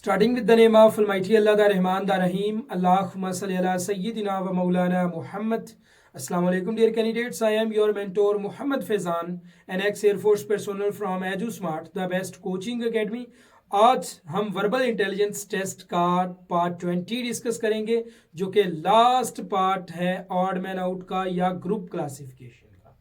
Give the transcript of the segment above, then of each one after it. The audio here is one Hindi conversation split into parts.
Starting with the name of Almighty Allah, the Rahman, the Rahim. Allahumma salli ala Sayyidina wa Maulana Muhammad. Assalamu alaikum, dear candidates. I am your mentor Muhammad Faizan, an ex-Air Force personnel from EduSmart, the best coaching academy. आज हम वर्बल इंटेलिजेंस टेस्ट का पार्ट 20 डिस्कस करेंगे, जो कि लास्ट पार्ट है ऑड मैन आउट का या ग्रुप क्लासिफिकेशन का।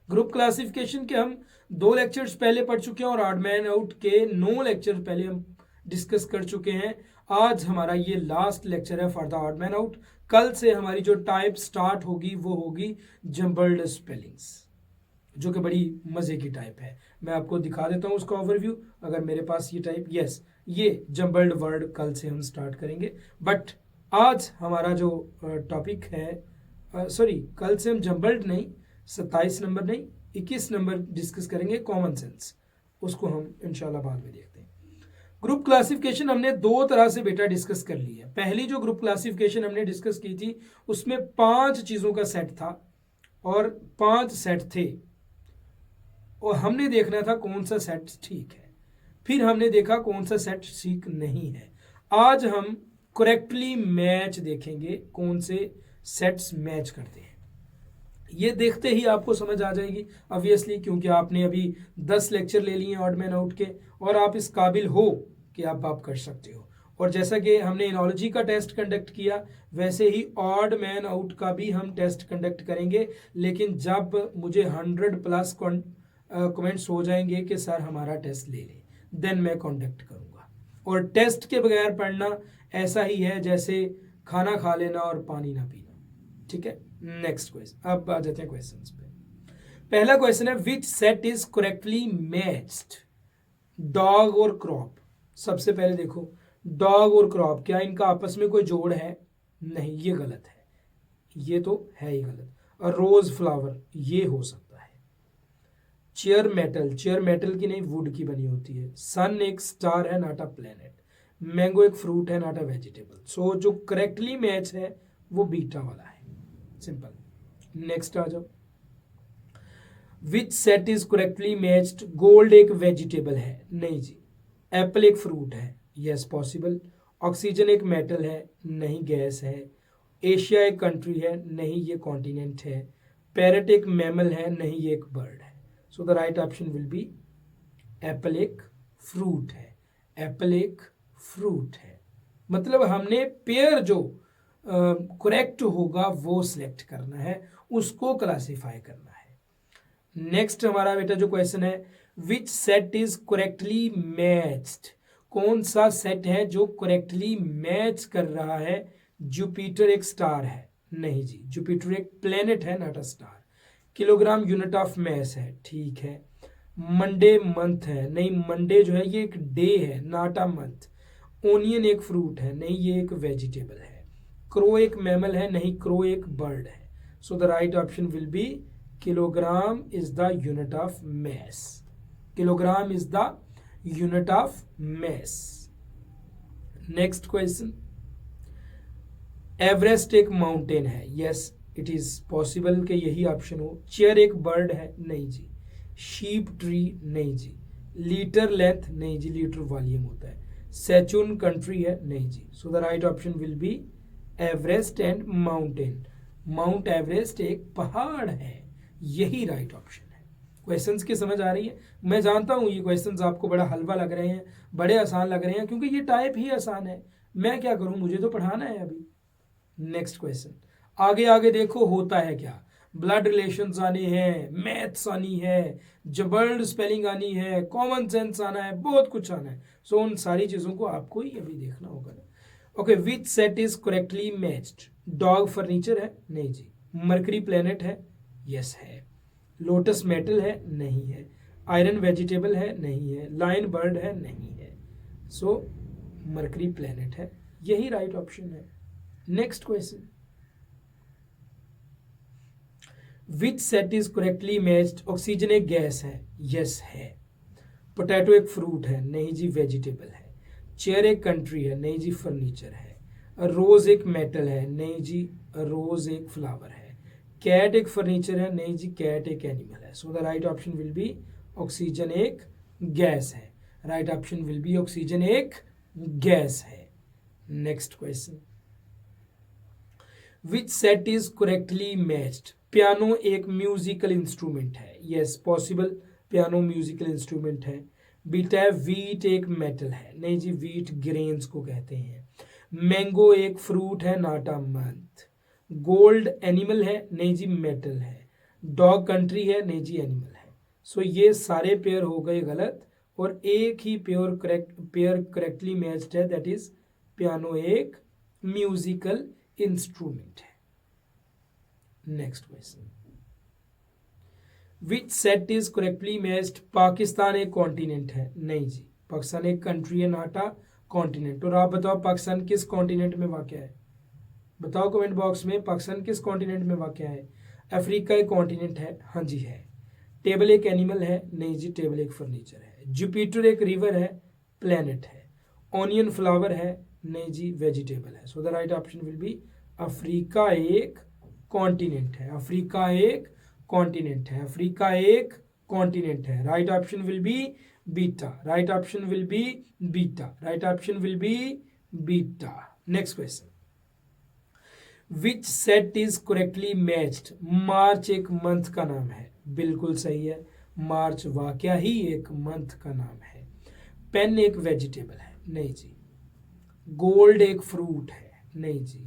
ग्रुप क्लासिफिकेशन के हम 2 लेक्चर्स पहले पढ़ चुके हैं और ऑड मैन आउट के 9 लेक्चर पहले हम डिस्कस कर चुके हैं। आज हमारा ये लास्ट लेक्चर है for the odd man out. कल से हमारी जो टाइप स्टार्ट होगी वो होगी जम्बल्ड स्पेलिंग्स, जो कि बड़ी मज़े की टाइप है। मैं आपको दिखा देता हूँ उसका ओवरव्यू। अगर मेरे पास ये टाइप, यस, ये जम्बल्ड वर्ड कल से हम स्टार्ट करेंगे। बट आज हमारा जो टॉपिक है, कल से हम जम्बल्ड नहीं, 27 नंबर नहीं, 21 नंबर डिस्कस करेंगे, कॉमन सेंस। उसको हम इंशाल्लाह बाद में देखते हैं। ग्रुप क्लासिफिकेशन हमने 2 तरह से बेटा डिस्कस कर ली है। पहली जो ग्रुप क्लासिफिकेशन हमने डिस्कस की थी उसमें 5 चीज़ों का सेट था और 5 सेट थे, और हमने देखना था कौन सा सेट ठीक है। फिर हमने देखा कौन सा सेट ठीक नहीं है। आज हम करेक्टली मैच देखेंगे, कौन से सेट्स मैच करते हैं। ये देखते ही आपको समझ आ जाएगी ऑब्वियसली, क्योंकि आपने अभी 10 लेक्चर ले लिए ऑड मैन आउट के और आप इस काबिल हो कि आप कर सकते हो। और जैसा कि हमने एनोलॉजी का टेस्ट कंडक्ट किया, वैसे ही ऑड मैन आउट का भी हम टेस्ट कंडक्ट करेंगे। लेकिन जब मुझे 100+ कमेंट्स हो जाएंगे कि सर हमारा टेस्ट ले लें, देन मैं कंडक्ट करूँगा। और टेस्ट के बगैर पढ़ना ऐसा ही है जैसे खाना खा लेना और पानी ना पीना। ठीक है, नेक्स्ट क्वेश्चन। अब आ जाते हैं क्वेश्चंस पे। पहला क्वेश्चन है, which set is correctly matched, dog और क्रॉप। सबसे पहले देखो, डॉग और क्रॉप, क्या इनका आपस में कोई जोड़ है? नहीं, ये गलत है, ये तो है ही गलत। और रोज फ्लावर, ये हो सकता है। चेयर मेटल, चेयर मेटल की नहीं, वुड की बनी होती है। सन एक स्टार है, नॉट अ प्लेनेट। मैंगो एक फ्रूट है, नॉट अ वेजिटेबल। सो जो करेक्टली मैच है वो बीटा वाला है, सिंपल। नेक्स्ट आ जाओ। Which set is correctly matched, gold एक वेजिटेबल है? नहीं जी। एप्पल एक फ्रूट है? Yes, possible. ऑक्सीजन एक मेटल है? नहीं, गैस है। एशिया एक कंट्री है? नहीं, ये कॉन्टिनेंट है। पैरट एक मैमल है? नहीं, ये एक बर्ड है। So the right option will B Apple एक फ्रूट है। एप्पल एक फ्रूट है, मतलब हमने पेयर जो करेक्ट होगा वो सिलेक्ट करना है, उसको क्लासिफाई करना है। नेक्स्ट हमारा बेटा जो क्वेश्चन है, which set is correctly matched, कौन सा सेट है जो करेक्टली मैच कर रहा है? जुपिटर एक स्टार है? नहीं जी, जुपिटर एक प्लेनेट है, not a star. Kilogram unit of mass है? ठीक है। मंडे मंथ है? नहीं, मंडे जो है ये एक डे है, नॉट अ मंथ। ओनियन एक फ्रूट है? नहीं, ये एक वेजिटेबल है। क्रो एक मैमल है? नहीं, क्रो एक बर्ड है। So the right option will B kilogram is the unit of mass. Kilogram is the unit of mass. Next question, Everest एक माउंटेन है? यस, इट इज पॉसिबल कि यही ऑप्शन हो। चेयर एक बर्ड है? नहीं जी। Sheep tree? नहीं जी। Litre length? नहीं जी, लीटर वॉल्यूम होता है। सेचुन कंट्री है? नहीं जी। So the right option will be Everest and mountain. Mount Everest एक पहाड़ है, यही राइट ऑप्शन है। क्वेश्चंस की समझ आ रही है? मैं जानता हूँ ये क्वेश्चंस आपको बड़ा हलवा लग रहे हैं, बड़े आसान लग रहे हैं, क्योंकि ये टाइप ही आसान है। मैं क्या करूँ, मुझे तो पढ़ाना है अभी। नेक्स्ट क्वेश्चन, आगे आगे देखो होता है क्या। ब्लड रिलेशंस आने हैं, मैथ्स आनी है, जबर्ड स्पेलिंग आनी है, कॉमन सेंस आना है, बहुत कुछ आना है। सो उन सारी चीज़ों को आपको ही अभी देखना होगा ना। Okay, which set is correctly matched, dog furniture है? नहीं जी। मरकरी प्लेनेट है? यस है। लोटस मेटल है? नहीं है। आयरन वेजिटेबल है? नहीं है। लायन बर्ड है? नहीं है। सो मरकरी प्लेनेट है, यही राइट ऑप्शन है। Next question, which set is correctly matched, oxygen एक गैस है? यस है। पोटैटो एक फ्रूट है? नहीं जी, वेजिटेबल है। चेयर एक कंट्री है? नहीं जी, फर्नीचर है। रोज एक मेटल है? नहीं जी, रोज एक फ्लावर है। कैट एक फर्नीचर है? नहीं जी, कैट एक एनिमल है। So the right option will B oxygen एक गैस है। Right option will B oxygen एक गैस है। Next question, which set is correctly matched? Piano एक म्यूजिकल इंस्ट्रूमेंट है, yes possible, piano musical instrument है। बीटा है, वीट एक मेटल है, नहीं जी वीट ग्रेन्स को कहते हैं। मैंगो एक फ्रूट है, not a month. Gold animal है, नहीं जी मेटल है। डॉग कंट्री है, नहीं जी एनिमल है। सो ये सारे पेयर हो गए गलत, और एक ही पेयर करेक्टली मैच्ड है, दैट इज पियानो एक म्यूजिकल इंस्ट्रूमेंट है। Next question, which set is correctly matched? Pakistan एक कॉन्टिनेंट है, नहीं जी पाकिस्तान एक कंट्री है, नॉट अ कॉन्टिनेंट। और आप बताओ पाकिस्तान किस कॉन्टिनेंट में वाक़ है? बताओ कमेंट बॉक्स में, पाकिस्तान किस कॉन्टिनेंट में वाक़ है? अफ्रीका एक कॉन्टिनेंट है, हाँ जी है। टेबल एक एनिमल है, नहीं जी टेबल एक फर्नीचर है। जुपिटर एक रिवर है, प्लेनेट है। ऑनियन फ्लावर है, नहीं जी वेजिटेबल है। So the right option will be Africa एक कॉन्टिनेंट है, अफ्रीका एक कॉन्टिनेंट है, अफ्रीका एक कॉन्टिनेंट है। Right option will be beta, right option will be beta, right option will be beta. Next question, which set is correctly matched? March एक मंथ का नाम है, बिल्कुल सही है, मार्च वाकया ही एक मंथ का नाम है। पेन एक वेजिटेबल है, नहीं जी। गोल्ड एक फ्रूट है, नहीं जी।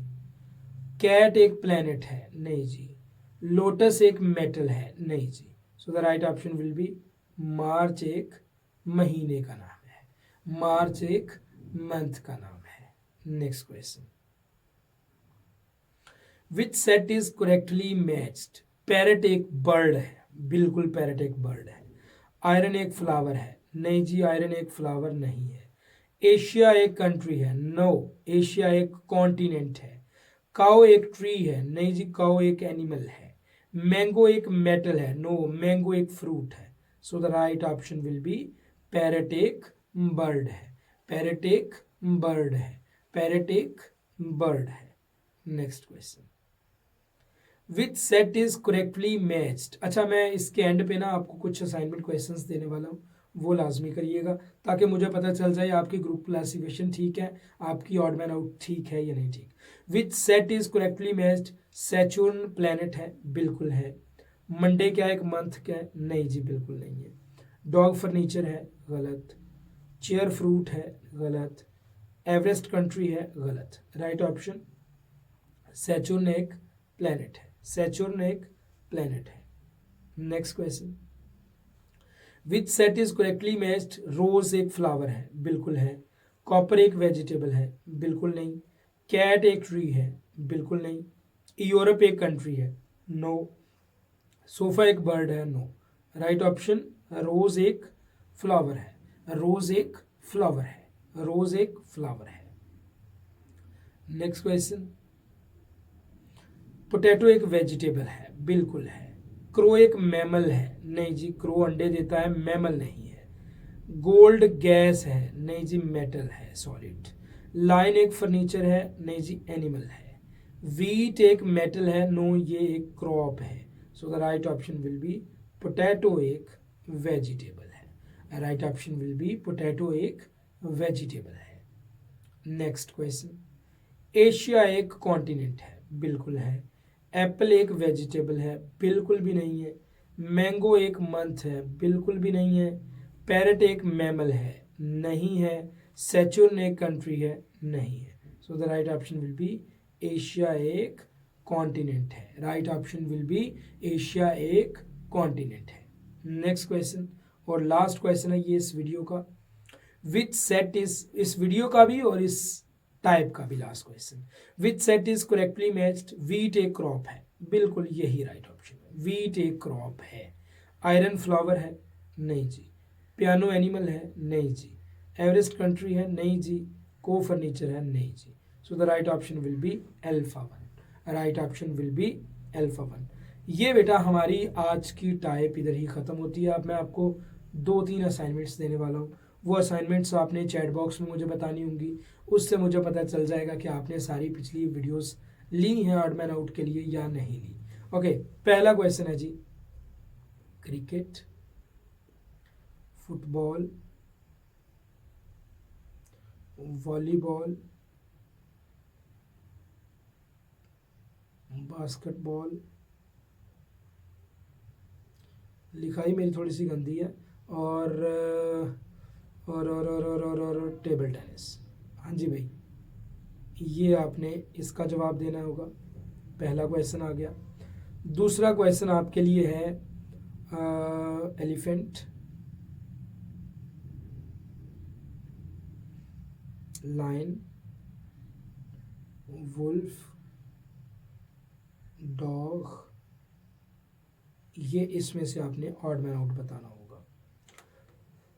कैट एक प्लेनेट है, नहीं जी। लोटस एक मेटल है, नहीं जी। So the right option will be March एक महीने का नाम है, मार्च एक मंथ का नाम है। Next question, which set is correctly matched? Parrot एक बर्ड है, बिल्कुल पैरट एक बर्ड है। आयरन एक फ्लावर है, नहीं जी आयरन एक फ्लावर नहीं है। एशिया एक कंट्री है, नो एशिया एक कॉन्टिनेंट है। काउ एक ट्री है, नहीं जी काउ एक एनिमल है। मैंगो एक मेटल है, नो मैंगो एक फ्रूट है। So the right option will B parrot एक बर्ड है, पैरट एक बर्ड है, पैरट एक बर्ड है। Next question, which set is correctly matched? अच्छा मैं इसके एंड पे ना आपको कुछ असाइनमेंट क्वेश्चंस देने वाला हूँ, वो लाजमी करिएगा ताकि मुझे पता चल जाए आपकी ग्रुप क्लासिफिकेशन ठीक है, आपकी ऑड मैन आउट ठीक है या नहीं ठीक। Which set is correctly matched? Saturn planet है, बिल्कुल है। मंडे क्या एक मंथ क्या है? नहीं जी बिल्कुल नहीं है। डॉग फर्नीचर है, गलत। चेयर फ्रूट है, गलत। एवरेस्ट कंट्री है, गलत। राइट ऑप्शन सैचुर्न एक प्लैनेट है, सैचुर्न एक प्लैनेट है। Next question, which set is correctly matched? Rose एक फ्लावर है, बिल्कुल है। कॉपर एक वेजिटेबल है, बिल्कुल नहीं। कैट एक ट्री है, बिल्कुल नहीं। यूरोप एक कंट्री है, नो। सोफा एक बर्ड है, नो। राइट ऑप्शन रोज एक फ्लावर है, रोज एक फ्लावर है, रोज एक फ्लावर है। नेक्स्ट क्वेश्चन, पोटैटो एक वेजिटेबल है, बिल्कुल है। क्रो एक मैमल है, नहीं जी क्रो अंडे देता है, मैमल नहीं है। गोल्ड गैस है, नहीं जी मेटल है, सॉलिड। लाइन एक फर्नीचर है, नहीं जी एनिमल है। वीट एक मेटल है, नो ये एक क्रॉप है। So the right option will B potato एक वेजिटेबल है, right option will B potato एक वेजिटेबल है। नेक्स्ट क्वेश्चन, एशिया एक कॉन्टिनेंट है, बिल्कुल है। एप्पल एक वेजिटेबल है, बिल्कुल भी नहीं है। मैंगो एक मंथ है, बिल्कुल भी नहीं है। पैरट एक मैमल है, नहीं है। सैचुर्न एक कंट्री है, नहीं है। So the right option will B Asia एक कॉन्टिनेंट है, right option will B Asia एक कॉन्टिनेंट है। नेक्स्ट क्वेश्चन और लास्ट क्वेश्चन है ये इस वीडियो का, विच सेट इज, इस वीडियो का भी और इस टाइप का भी last question, which set is correctly matched? Wheat एक क्रॉप है, बिल्कुल यही राइट ऑप्शन है, वीट एक क्रॉप है। आयरन फ्लावर है, नहीं जी। पियानो एनिमल है, नहीं जी। एवरेस्ट कंट्री है, नहीं जी। को फर्नीचर है, नहीं जी। So the right option will be alpha one, right option will be alpha one. ये बेटा हमारी आज की टाइप इधर ही ख़त्म होती है। अब मैं आपको 2-3 असाइनमेंट्स देने वाला हूँ, वो असाइनमेंट्स आपने चैट बॉक्स में मुझे बतानी होंगी, उससे मुझे पता चल जाएगा कि आपने सारी पिछली वीडियोस ली हैं ऑड मैन आउट के लिए या नहीं ली। ओके, पहला क्वेश्चन है जी, क्रिकेट, फुटबॉल, वॉलीबॉल, बास्केटबॉल, लिखाई मेरी थोड़ी सी गंदी है, और टेबल टेनिस। हाँ जी भाई, ये आपने इसका जवाब देना होगा। पहला क्वेश्चन आ गया। दूसरा क्वेश्चन आपके लिए है एलिफेंट, लायन, वुल्फ, डॉग, ये इसमें से आपने ऑड मैन आउट बताना होगा।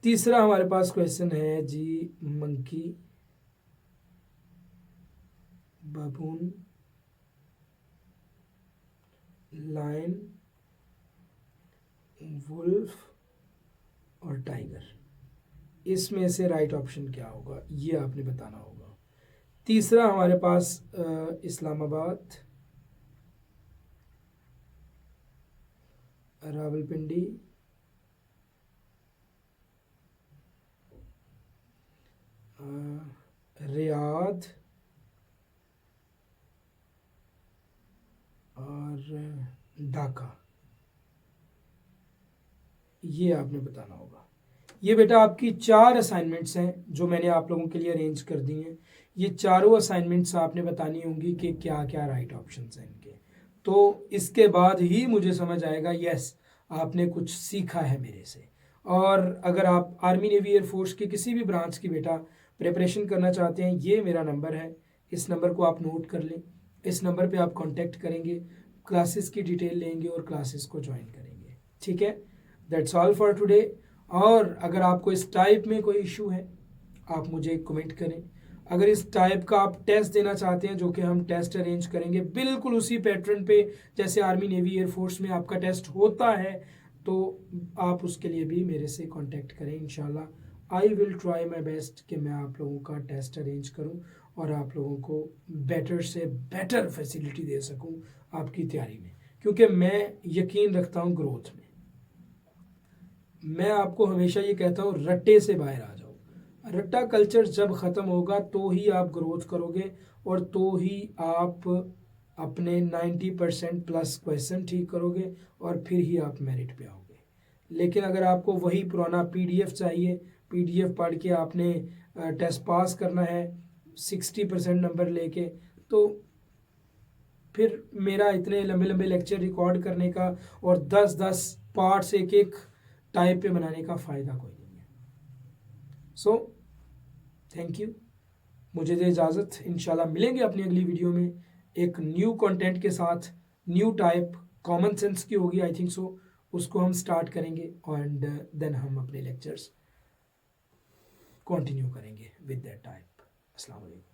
तीसरा हमारे पास क्वेश्चन है जी मंकी, बाबून, लायन, वुल्फ और टाइगर। इसमें से राइट ऑप्शन क्या होगा ये आपने बताना होगा। तीसरा हमारे पास इस्लामाबाद, रावलपिंडी, रियाद और ढाका, ये आपने बताना होगा। ये बेटा आपकी 4 असाइनमेंट्स हैं जो मैंने आप लोगों के लिए अरेंज कर दी हैं। ये चारों असाइनमेंट्स आपने बतानी होंगी कि क्या क्या राइट ऑप्शंस हैं इनके। तो इसके बाद ही मुझे समझ आएगा यस आपने कुछ सीखा है मेरे से। और अगर आप आर्मी नेवी एयरफोर्स की किसी भी ब्रांच की बेटा प्रिपरेशन करना चाहते हैं, ये मेरा नंबर है, इस नंबर को आप नोट कर लें। इस नंबर पे आप कांटेक्ट करेंगे, क्लासेस की डिटेल लेंगे और क्लासेस को ज्वाइन करेंगे। ठीक है, दैट्स ऑल फॉर टुडे। और अगर आपको इस टाइप में कोई इशू है आप मुझे कमेंट करें। अगर इस टाइप का आप टेस्ट देना चाहते हैं, जो कि हम टेस्ट अरेंज करेंगे बिल्कुल उसी पैटर्न पे जैसे आर्मी नेवी एयरफोर्स में आपका टेस्ट होता है, तो आप उसके लिए भी मेरे से कांटेक्ट करें। इंशाल्लाह I will try my best कि मैं आप लोगों का टेस्ट अरेंज करूं और आप लोगों को बेटर से बेटर फैसिलिटी दे सकूं आपकी तैयारी में, क्योंकि मैं यकीन रखता हूं ग्रोथ में। मैं आपको हमेशा ये कहता हूँ रट्टे से बाहर आ जाओ। रट्टा कल्चर जब ख़त्म होगा तो ही आप ग्रोथ करोगे और तो ही आप अपने 90% प्लस क्वेश्चन ठीक करोगे और फिर ही आप मेरिट पे आओगे। लेकिन अगर आपको वही पुराना पीडीएफ चाहिए, पीडीएफ पढ़ के आपने टेस्ट पास करना है 60% नंबर लेके, तो फिर मेरा इतने लंबे लंबे लेक्चर रिकॉर्ड करने का और 10-10 पार्ट्स एक एक टाइप पे बनाने का फ़ायदा कोई नहीं है। सो थैंक यू, मुझे दे इजाज़त। इंशाल्लाह मिलेंगे अपनी अगली वीडियो में एक न्यू कंटेंट के साथ, न्यू टाइप कॉमन सेंस की होगी आई थिंक सो, उसको हम स्टार्ट करेंगे एंड देन हम अपने लेक्चर्स कंटिन्यू करेंगे विद दैट टाइप। अस्सलाम वालेकुम।